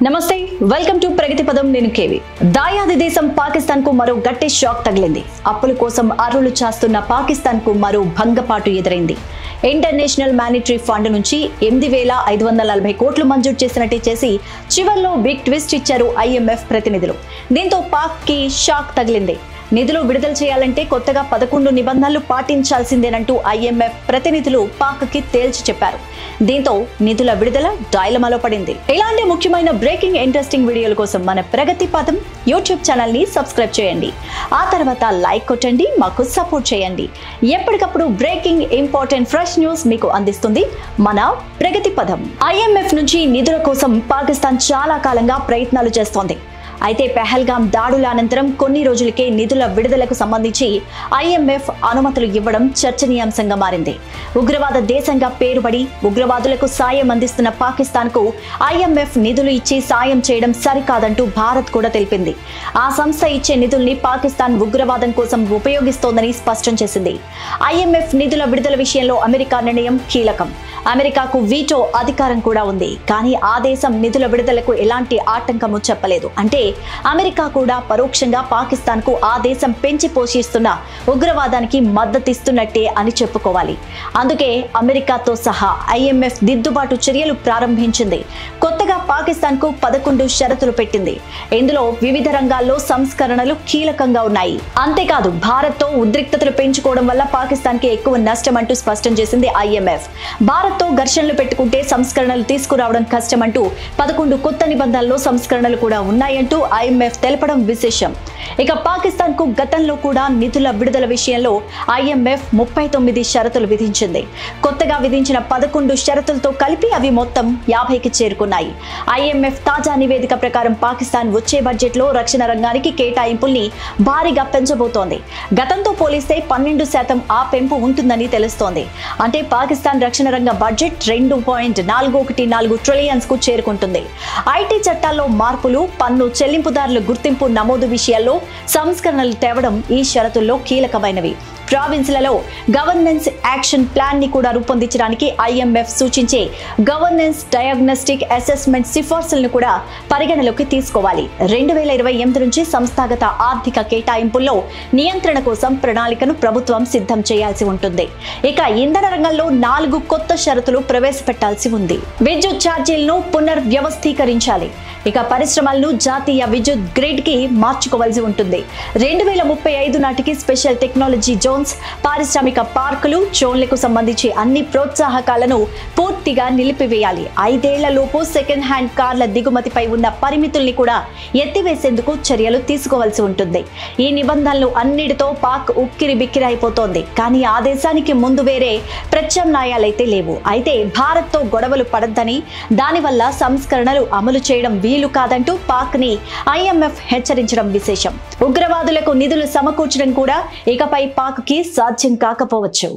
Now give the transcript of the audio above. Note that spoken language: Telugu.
నమస్తే వెల్కమ్ టు ప్రగతి పదం నేను కేవి దాయాది దేశం పాకిస్తాన్ కు మరో గట్టి షాక్ తగిలింది అప్పుల కోసం అరులు చాస్తున్న పాకిస్తాన్ కు మరో భంగపాటు ఎదురైంది ఇంటర్నేషనల్ మానిటరీ ఫండ్ నుంచి 8540 కోట్లు మంజూరు చేసినట్టు చేసి చివర్లో బిగ్ ట్విస్ట్ ఇచ్చారు IMF ప్రతినిధులు దీంతో పాక్ కి షాక్ తగిలింది నిధులు విడుదల చేయాలంటే కొత్తగా 11 నిబంధనలు పాటించాల్సిందేనంటూ IMF ప్రతినిధులు పాక్ కి తేల్చి చెప్పారు దీంతో నిధుల విడుదల డైలమాలో పడింది ఇలాంటి ముఖ్యమైన బ్రేకింగ్ ఇంట్రెస్టింగ్ వీడియోల కోసం మన ప్రగతి పదం యూట్యూబ్ ఛానల్ ని సబ్స్క్రైబ్ చేయండి ఆ తర్వాత లైక్ కొట్టండి మాకు సపోర్ట్ చేయండి ఎప్పటికప్పుడు బ్రేకింగ్ ఇంపార్టెంట్ ఫ్రెష్ న్యూస్ మీకు అందిస్తుంది మన ప్రగతి పదం IMF నుంచి నిధుల కోసం పాకిస్తాన్ చాలా కాలంగా ప్రయత్నాలు చేస్తోంది అయితే పెహల్గాం దాడుల అనంతరం కొన్ని రోజులకే నిధుల విడుదలకు సంబంధించి IMF అనుమతులు ఇవ్వడం చర్చనీయాంశంగా మారింది ఉగ్రవాద దేశంగా పేరుపడి ఉగ్రవాదులకు సాయం అందిస్తున్న పాకిస్తాన్ కు IMF నిధులు ఇచ్చి సాయం చేయడం సరికాదంటూ భారత్ కూడా తెలిపింది ఆ సంస్థ ఇచ్చే నిధుల్ని పాకిస్తాన్ ఉగ్రవాదం కోసం ఉపయోగిస్తోందని స్పష్టం చేసింది IMF నిధుల విడుదల విషయంలో అమెరికా నిర్ణయం కీలకం అమెరికాకు వీటో అధికారం కూడా ఉంది కానీ ఆ దేశం నిధుల విడుదలకు ఎలాంటి ఆటంకము చెప్పలేదు అంటే అమెరికా కూడా పరోక్షంగా పాకిస్తాన్ కు ఆ దేశం పెంచి పోషిస్తున్న ఉగ్రవాదానికి మద్దతిస్తున్నట్టే అని చెప్పుకోవాలి అందుకే అమెరికాతో సహా IMF దిద్దుబాటు చర్యలు ప్రారంభించింది కొత్తగా పాకిస్తాన్ కు 11 షరతులు పెట్టింది ఇందులో వివిధ రంగాల్లో సంస్కరణలు కీలకంగా ఉన్నాయి అంతేకాదు భారత్ తో ఉద్రిక్తతలు పెంచుకోవడం వల్ల పాకిస్తాన్ కి ఎక్కువ నష్టం అంటూ స్పష్టం చేసింది IMF భారత్ తో ఘర్షణలు పెట్టుకుంటే సంస్కరణలు తీసుకురావడం కష్టమంటూ 11 కొత్త నిబంధనల్లో సంస్కరణలు కూడా ఉన్నాయంటూ IMF తెలపడం విశేషం ఇక పాకిస్తాన్ కు గతంలో కూడా నిధుల విడుదల విషయంలో IMF 39 షరతులు విధించింది కొత్తగా విధించిన 11 షరతులతో కలిపి అవి మొత్తం 50కి చేరుకున్నాయి IMF తాజా నివేదిక ప్రకారం పాకిస్తాన్ వచ్చే బడ్జెట్ లో రక్షణ రంగానికి కేటాయింపుల్ని భారీగా పెంచబోతోంది గతంతో పోలిస్తే 12% ఆ పెంపు ఉంటుందని తెలుస్తోంది అంటే పాకిస్తాన్ రక్షణ రంగ బడ్జెట్ 2.414 ట్రిలియన్స్ కు చేరుకుంటుంది ఐటీ చట్టాల్లో మార్పులు పన్ను చెల్లింపుదారుల గుర్తింపు నమోదు విషయాల్లో సంస్కరణలు తేవడం ఈ షరతుల్లో కీలకమైనవి ప్రావిన్స్లలో గవర్నెన్స్ యాక్షన్ ప్లాన్ ని కూడా రూపొందించడానికి IMF సూచించే గవర్నెన్స్ డయాగ్నోస్టిక్ అసెస్మెంట్ సిఫార్సులను కూడా పరిగణలోకి తీసుకోవాలి 2028 నుంచి సంస్థాగత ఆర్థిక కేటాయింపుల్లో నియంత్రణ కోసం ప్రణాళికను ప్రభుత్వం సిద్ధం చేయాల్సి ఉంటుంది ఇక ఇంధన రంగంలో 4 కొత్త షరతులు ప్రవేశపెట్టాల్సి ఉంది విద్యుత్ ఛార్జీలను పునర్వ్యవస్థీకరించాలి ఇక పరిశ్రమలను జాతీయ విద్యుత్ గ్రిడ్ కి మార్చుకోవాల్సి ఉంటుంది 2035 నాటికి స్పెషల్ టెక్నాలజీ జోన్స్ పారిశ్రామిక పార్కులు జోన్లకు సంబంధించి అన్ని ప్రోత్సాహకాలను పూర్తిగా నిలిపివేయాలి 5 ఏళ్లలోపు సెకండ్ హ్యాండ్ కార్ల దిగుమతిపై ఉన్న పరిమితుల్ని కూడా ఎత్తివేసేందుకు చర్యలు తీసుకోవాల్సి ఉంటుంది ఈ నిబంధనలు అన్నిటితో పాక్ ఉక్కిరి బిక్కిరి అయిపోతోంది కానీ ఆ దేశానికి ముందు వేరే ప్రత్యామ్నాయాలైతే లేవు అయితే భారత్ తో గొడవలు పడద్దని దానివల్ల సంస్కరణలు అమలు చేయడం వీలు కాదంటూ పాక్ ని IMF హెచ్చరించడం విశేషం ఉగ్రవాదులకు నిధులు సమకూర్చడం కూడా ఇకపై పాక్ కి సాధ్యం కాకపోవచ్చు